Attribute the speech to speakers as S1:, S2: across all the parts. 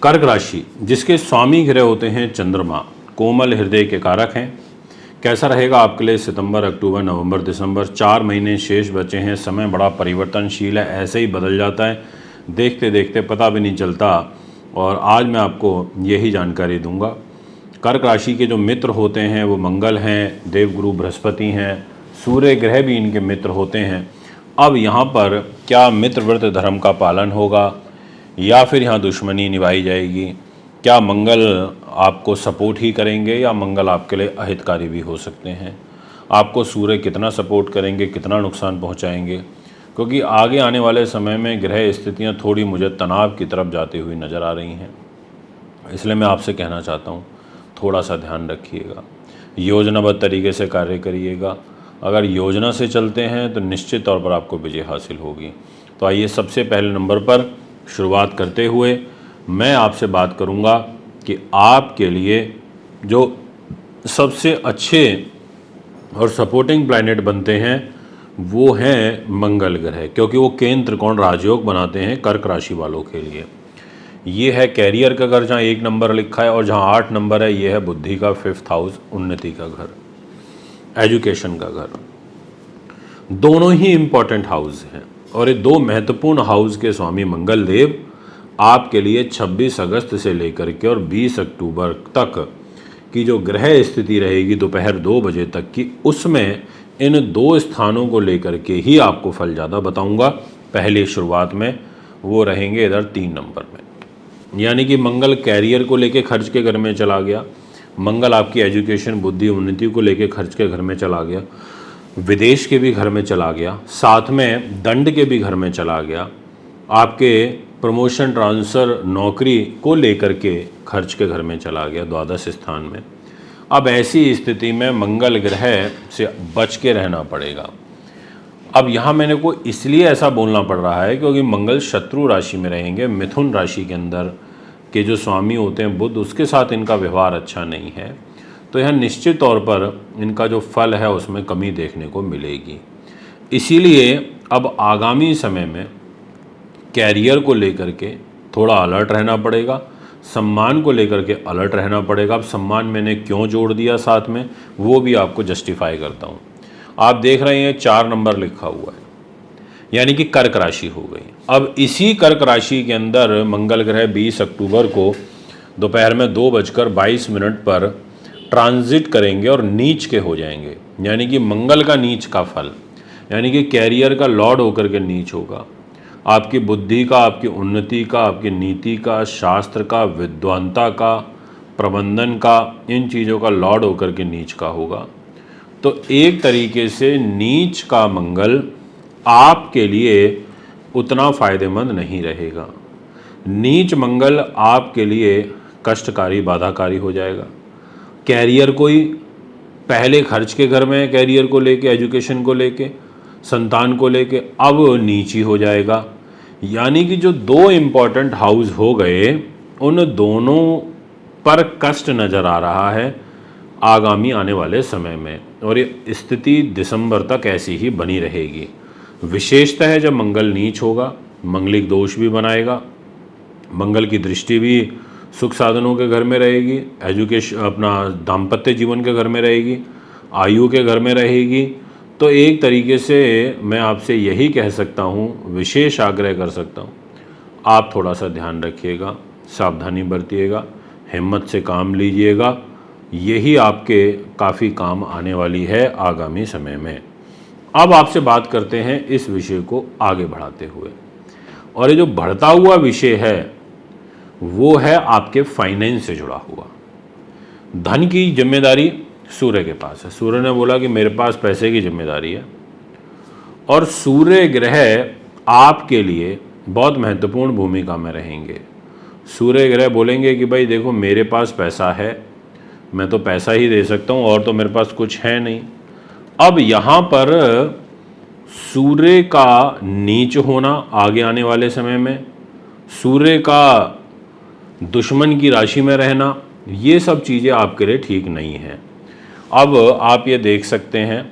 S1: कर्क राशि जिसके स्वामी ग्रह होते हैं चंद्रमा, कोमल हृदय के कारक हैं। कैसा रहेगा आपके लिए सितंबर, अक्टूबर, नवंबर, दिसंबर, 4 महीने शेष बचे हैं। समय बड़ा परिवर्तनशील है, ऐसे ही बदल जाता है, देखते देखते पता भी नहीं चलता। और आज मैं आपको यही जानकारी दूंगा। कर्क राशि के जो मित्र होते हैं वो मंगल हैं, देवगुरु बृहस्पति हैं, सूर्य ग्रह भी इनके मित्र होते हैं। अब यहाँ पर क्या मित्रव्रत धर्म का पालन होगा या फिर यहाँ दुश्मनी निभाई जाएगी? क्या मंगल आपको सपोर्ट ही करेंगे या मंगल आपके लिए अहितकारी भी हो सकते हैं? आपको सूर्य कितना सपोर्ट करेंगे, कितना नुकसान पहुँचाएंगे? क्योंकि आगे आने वाले समय में ग्रह स्थितियाँ थोड़ी मुझे तनाव की तरफ जाती हुई नज़र आ रही हैं। इसलिए मैं आपसे कहना चाहता हूँ, थोड़ा सा ध्यान रखिएगा, योजनाबद्ध तरीके से कार्य करिएगा। अगर योजना से चलते हैं तो निश्चित तौर पर आपको विजय हासिल होगी। तो आइए सबसे पहले नंबर पर शुरुआत करते हुए मैं आपसे बात करूंगा कि आपके लिए जो सबसे अच्छे और सपोर्टिंग प्लैनेट बनते हैं वो हैं मंगल ग्रह, क्योंकि वो केंद्र त्रिकोण राजयोग बनाते हैं कर्क राशि वालों के लिए। ये है कैरियर का घर जहाँ 1 नंबर लिखा है, और जहाँ 8 नंबर है ये है बुद्धि का 5th हाउस, उन्नति का घर, एजुकेशन का घर। दोनों ही इम्पॉर्टेंट हाउस हैं और ये दो महत्वपूर्ण हाउस के स्वामी मंगल देव आपके लिए 26 अगस्त से लेकर के और 20 अक्टूबर तक की जो ग्रह स्थिति रहेगी दोपहर 2 बजे तक की, उसमें इन 2 स्थानों को लेकर के ही आपको फल ज़्यादा बताऊंगा। पहले शुरुआत में वो रहेंगे इधर 3 नंबर में, यानी कि मंगल कैरियर को लेके खर्च के घर में चला गया, मंगल आपकी एजुकेशन बुद्धि उन्नति को लेके खर्च के घर में चला गया, विदेश के भी घर में चला गया, साथ में दंड के भी घर में चला गया, आपके प्रमोशन ट्रांसफ़र नौकरी को लेकर के खर्च के घर में चला गया, द्वादश स्थान में। अब ऐसी स्थिति में मंगल ग्रह से बच के रहना पड़ेगा। अब यहाँ मैंने को इसलिए ऐसा बोलना पड़ रहा है क्योंकि मंगल शत्रु राशि में रहेंगे, मिथुन राशि के अंदर के जो स्वामी होते हैं बुध, उसके साथ इनका व्यवहार अच्छा नहीं है। तो यह निश्चित तौर पर इनका जो फल है उसमें कमी देखने को मिलेगी। इसीलिए अब आगामी समय में कैरियर को लेकर के थोड़ा अलर्ट रहना पड़ेगा, सम्मान को लेकर के अलर्ट रहना पड़ेगा। अब सम्मान मैंने क्यों जोड़ दिया साथ में वो भी आपको जस्टिफाई करता हूँ। आप देख रहे हैं 4 नंबर लिखा हुआ है, यानी कि कर्क राशि हो गई। अब इसी कर्क राशि के अंदर मंगल ग्रह 20 अक्टूबर को दोपहर में 2:22 पर ट्रांजिट करेंगे और नीच के हो जाएंगे, यानी कि मंगल का नीच का फल, यानी कि कैरियर का लॉर्ड होकर के नीच होगा। आपकी बुद्धि का, आपकी उन्नति का, आपकी नीति का, शास्त्र का, विद्वानता का, प्रबंधन का, इन चीज़ों का लॉर्ड होकर के नीच का होगा। तो एक तरीके से नीच का मंगल आपके लिए उतना फ़ायदेमंद नहीं रहेगा। नीच मंगल आपके लिए कष्टकारी, बाधाकारी हो जाएगा। कैरियर कोई पहले खर्च के घर में कैरियर को लेके, एजुकेशन को लेके, संतान को लेके, अब नीची हो जाएगा। यानी कि जो 2 इम्पॉर्टेंट हाउस हो गए उन दोनों पर कष्ट नज़र आ रहा है आगामी आने वाले समय में, और ये स्थिति दिसंबर तक ऐसी ही बनी रहेगी। विशेषतः है जब मंगल नीच होगा, मंगलिक दोष भी बनाएगा, मंगल की दृष्टि भी सुख साधनों के घर में रहेगी, एजुकेशन अपना दाम्पत्य जीवन के घर में रहेगी, आयु के घर में रहेगी। तो एक तरीके से मैं आपसे यही कह सकता हूँ, विशेष आग्रह कर सकता हूँ, आप थोड़ा सा ध्यान रखिएगा, सावधानी बरतिएगा, हिम्मत से काम लीजिएगा। यही आपके काफ़ी काम आने वाली है आगामी समय में। अब आपसे बात करते हैं इस विषय को आगे बढ़ाते हुए, और ये जो बढ़ता हुआ विषय है वो है आपके फाइनेंस से जुड़ा हुआ। धन की जिम्मेदारी सूर्य के पास है। सूर्य ने बोला कि मेरे पास पैसे की जिम्मेदारी है, और सूर्य ग्रह आपके लिए बहुत महत्वपूर्ण भूमिका में रहेंगे। सूर्य ग्रह बोलेंगे कि भाई देखो मेरे पास पैसा है, मैं तो पैसा ही दे सकता हूँ, और तो मेरे पास कुछ है नहीं। अब यहाँ पर सूर्य का नीच होना आगे आने वाले समय में, सूर्य का दुश्मन की राशि में रहना, ये सब चीज़ें आपके लिए ठीक नहीं हैं। अब आप ये देख सकते हैं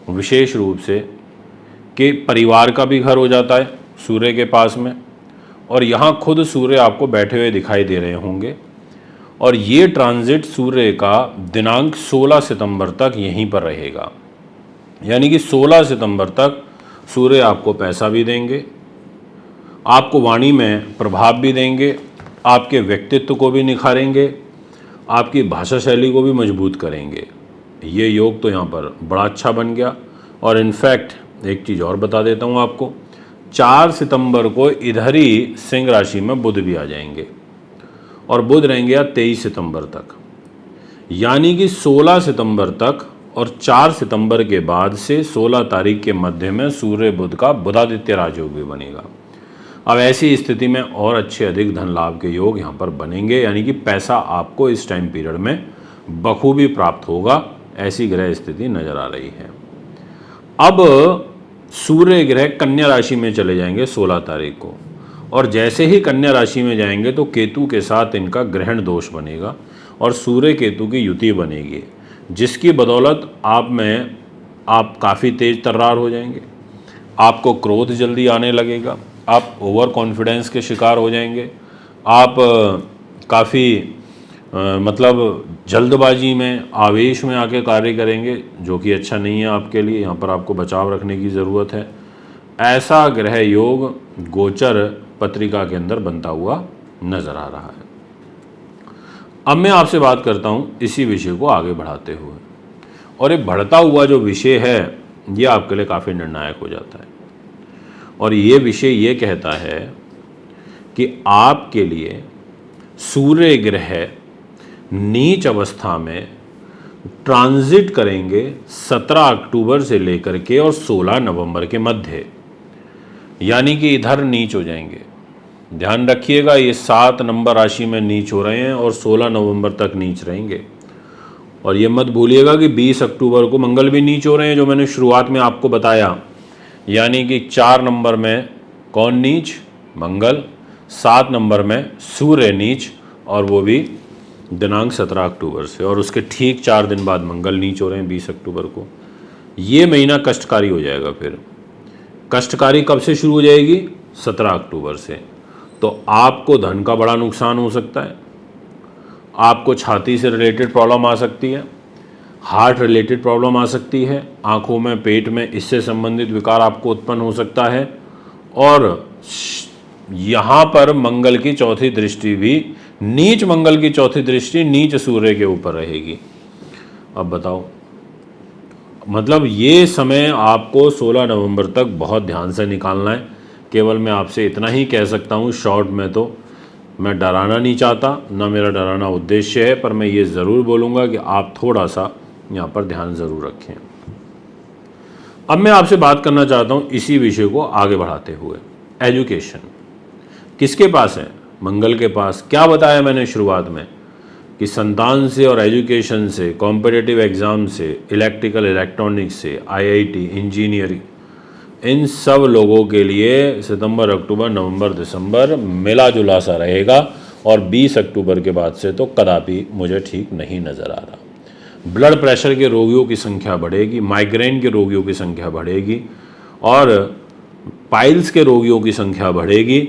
S1: विशेष रूप से कि परिवार का भी घर हो जाता है सूर्य के पास में, और यहाँ खुद सूर्य आपको बैठे हुए दिखाई दे रहे होंगे। और ये ट्रांजिट सूर्य का दिनांक 16 सितंबर तक यहीं पर रहेगा, यानी कि 16 सितंबर तक सूर्य आपको पैसा भी देंगे, आपको वाणी में प्रभाव भी देंगे, आपके व्यक्तित्व को भी निखारेंगे, आपकी भाषा शैली को भी मजबूत करेंगे। ये योग तो यहाँ पर बड़ा अच्छा बन गया। और इनफैक्ट एक चीज़ और बता देता हूँ आपको, 4 सितंबर को इधर ही सिंह राशि में बुध भी आ जाएंगे और बुध रहेंगे या 23 सितंबर तक, यानी कि 16 सितंबर तक और 4 सितंबर के बाद से 16 तारीख के मध्य में सूर्य बुध का बुधादित्य राजयोग भी बनेगा। अब ऐसी स्थिति में और अच्छे अधिक धन लाभ के योग यहाँ पर बनेंगे, यानी कि पैसा आपको इस टाइम पीरियड में बखूबी प्राप्त होगा, ऐसी ग्रह स्थिति नजर आ रही है। अब सूर्य ग्रह कन्या राशि में चले जाएंगे 16 तारीख को, और जैसे ही कन्या राशि में जाएंगे तो केतु के साथ इनका ग्रहण दोष बनेगा और सूर्य केतु की युति बनेगी, जिसकी बदौलत आप काफ़ी तेज तर्रार हो जाएंगे, आपको क्रोध जल्दी आने लगेगा, आप ओवर कॉन्फिडेंस के शिकार हो जाएंगे, आप काफ़ी मतलब जल्दबाजी में आवेश में आके कार्य करेंगे, जो कि अच्छा नहीं है आपके लिए। यहाँ पर आपको बचाव रखने की ज़रूरत है। ऐसा ग्रह योग गोचर पत्रिका के अंदर बनता हुआ नज़र आ रहा है। अब मैं आपसे बात करता हूँ इसी विषय को आगे बढ़ाते हुए, और एक बढ़ता हुआ जो विषय है ये आपके लिए काफ़ी निर्णायक हो जाता है। और ये विषय ये कहता है कि आपके लिए सूर्य ग्रह नीच अवस्था में ट्रांजिट करेंगे 17 अक्टूबर से लेकर के और 16 नवंबर के मध्य, यानी कि इधर नीच हो जाएंगे। ध्यान रखिएगा, ये 7 नंबर राशि में नीच हो रहे हैं और 16 नवंबर तक नीच रहेंगे। और ये मत भूलिएगा कि 20 अक्टूबर को मंगल भी नीच हो रहे हैं, जो मैंने शुरुआत में आपको बताया, यानी कि 4 नंबर में कौन नीच? मंगल, 7 नंबर में सूर्य नीच, और वो भी दिनांक 17 अक्टूबर से, और उसके ठीक 4 दिन बाद मंगल नीच हो रहे हैं 20 अक्टूबर को। ये महीना कष्टकारी हो जाएगा। फिर कष्टकारी कब से शुरू हो जाएगी? 17 अक्टूबर से। तो आपको धन का बड़ा नुकसान हो सकता है, आपको छाती से रिलेटेड प्रॉब्लम आ सकती है, हार्ट रिलेटेड प्रॉब्लम आ सकती है, आँखों में पेट में इससे संबंधित विकार आपको उत्पन्न हो सकता है। और यहाँ पर मंगल की चौथी दृष्टि भी, नीच मंगल की चौथी दृष्टि नीच सूर्य के ऊपर रहेगी। अब बताओ, मतलब ये समय आपको 16 नवंबर तक बहुत ध्यान से निकालना है। केवल मैं आपसे इतना ही कह सकता हूँ शॉर्ट में, तो मैं डराना नहीं चाहता, ना मेरा डराना उद्देश्य है, पर मैं ये ज़रूर बोलूँगा कि आप थोड़ा सा यहाँ पर ध्यान ज़रूर रखें। अब मैं आपसे बात करना चाहता हूँ इसी विषय को आगे बढ़ाते हुए, एजुकेशन किसके पास है? मंगल के पास। क्या बताया मैंने शुरुआत में कि संतान से और एजुकेशन से, कॉम्पिटिटिव एग्ज़ाम से, इलेक्ट्रिकल इलेक्ट्रॉनिक्स से, आईआईटी, इंजीनियरिंग, इन सब लोगों के लिए सितंबर, अक्टूबर, नवंबर, दिसंबर मिला जुला सा रहेगा। और 20 अक्टूबर के बाद से तो कदापि मुझे ठीक नहीं नज़र आ रहा। ब्लड प्रेशर के रोगियों की संख्या बढ़ेगी, माइग्रेन के रोगियों की संख्या बढ़ेगी, और पाइल्स के रोगियों की संख्या बढ़ेगी,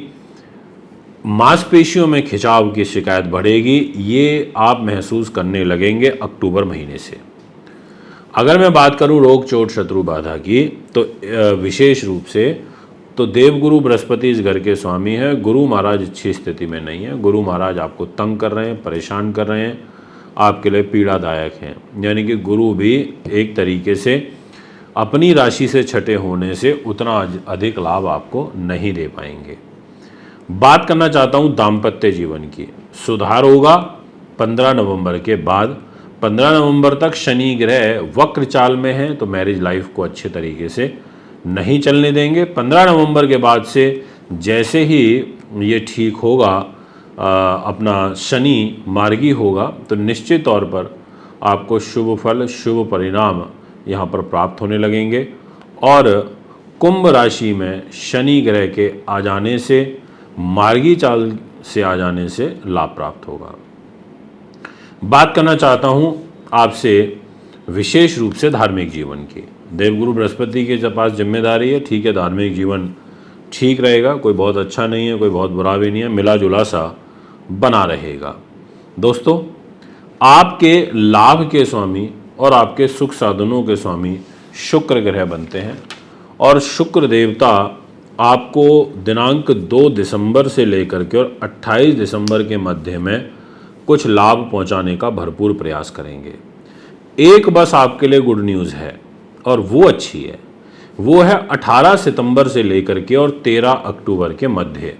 S1: मांसपेशियों में खिंचाव की शिकायत बढ़ेगी। ये आप महसूस करने लगेंगे अक्टूबर महीने से। अगर मैं बात करूं रोग चोट शत्रु बाधा की, तो विशेष रूप से तो देवगुरु बृहस्पति इस घर के स्वामी हैं। गुरु महाराज अच्छी स्थिति में नहीं है। गुरु महाराज आपको तंग कर रहे हैं, परेशान कर रहे हैं, आपके लिए पीड़ादायक हैं। यानी कि गुरु भी एक तरीके से अपनी राशि से छठे होने से उतना अधिक लाभ आपको नहीं दे पाएंगे। बात करना चाहता हूँ दाम्पत्य जीवन की। सुधार होगा 15 नवंबर के बाद। 15 नवंबर तक शनि ग्रह वक्र चाल में है, तो मैरिज लाइफ को अच्छे तरीके से नहीं चलने देंगे। 15 नवंबर के बाद से जैसे ही ये ठीक होगा, अपना शनि मार्गी होगा, तो निश्चित तौर पर आपको शुभ फल, शुभ परिणाम यहाँ पर प्राप्त होने लगेंगे। और कुंभ राशि में शनि ग्रह के आ जाने से, मार्गी चाल से आ जाने से लाभ प्राप्त होगा। बात करना चाहता हूँ आपसे विशेष रूप से धार्मिक जीवन की। देवगुरु बृहस्पति के पास जिम्मेदारी है, ठीक है, धार्मिक जीवन ठीक रहेगा, कोई बहुत अच्छा नहीं है, कोई बहुत बुरा भी नहीं है, मिला जुला सा बना रहेगा। दोस्तों, आपके लाभ के स्वामी और आपके सुख साधनों के स्वामी शुक्र ग्रह बनते हैं और शुक्र देवता आपको दिनांक 2 दिसंबर से लेकर के और 28 दिसंबर के मध्य में कुछ लाभ पहुंचाने का भरपूर प्रयास करेंगे। एक बस आपके लिए गुड न्यूज़ है और वो अच्छी है, वो है 18 सितंबर से लेकर के और 13 अक्टूबर के मध्य।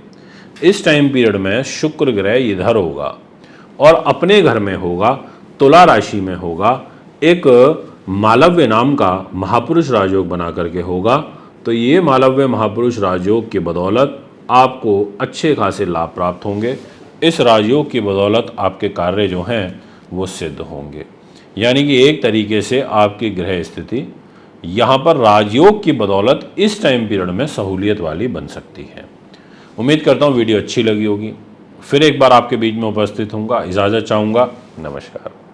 S1: इस टाइम पीरियड में शुक्र ग्रह इधर होगा और अपने घर में होगा, तुला राशि में होगा, एक मालव्य नाम का महापुरुष राजयोग बना करके होगा। तो ये मालव्य महापुरुष राजयोग की बदौलत आपको अच्छे खासे लाभ प्राप्त होंगे। इस राजयोग की बदौलत आपके कार्य जो हैं वो सिद्ध होंगे। यानी कि एक तरीके से आपकी ग्रह स्थिति यहाँ पर राजयोग की बदौलत इस टाइम पीरियड में सहूलियत वाली बन सकती है। उम्मीद करता हूँ वीडियो अच्छी लगी होगी। फिर एक बार आपके बीच में उपस्थित होऊंगा, इजाज़त चाहूँगा। नमस्कार।